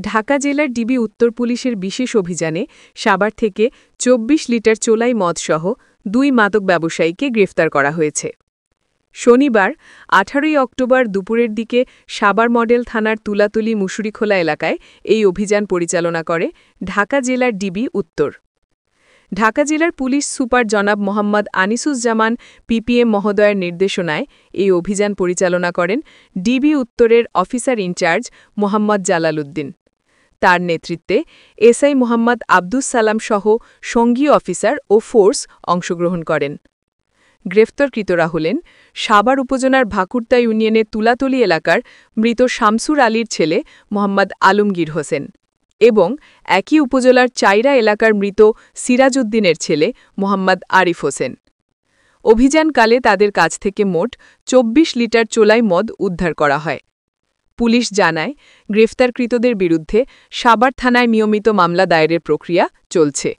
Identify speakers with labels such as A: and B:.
A: ঢাকা জেলার ডিবি উত্তর পুলিশের বিশেষ অভিযানে সাভার থেকে ২৪ লিটার চোলাই মদসহ ২ মাদক ব্যবসায়ীকে গ্রেফতার করা হয়েছে। শনিবার ১৮ অক্টোবর দুপুরের দিকে সাভার মডেল থানার তুলাতলী মুসুরিখোলা এলাকায় এই অভিযান পরিচালনা করে ঢাকা জেলার ডিবি উত্তর। ঢাকা জেলার পুলিশ সুপার জনাব মোহাম্মদ আনিসুজ্জামান পিপিএম মহোদয়ের নির্দেশনায় এই অভিযান পরিচালনা করেন ডিবি উত্তরের অফিসার ইনচার্জ মোহাম্মদ জালাল উদ্দিন। তার নেতৃত্বে এসআই মোহাম্মদ আব্দুস সালাম সহ সঙ্গী অফিসার ও ফোর্স অংশগ্রহণ করেন। গ্রেফতারকৃতরা হলেন সাভার উপজেলার ভাকুরতা ইউনিয়নের তুলাতলী এলাকার মৃত শামসুর আলীর ছেলে মোহাম্মদ আলমগীর হোসেন এবং একই উপজেলার চাইরা এলাকার মৃত সিরাজ উদ্দিনের ছেলে মোহাম্মদ আরিফ হোসেন। অভিযানকালে তাদের কাছ থেকে মোট ২৪ লিটার চোলাই মদ উদ্ধার করা হয়। পুলিশ জানায়, গ্রেফতারকৃতদের বিরুদ্ধে সাভার থানায় নিয়মিত মামলা দায়েরের প্রক্রিয়া চলছে।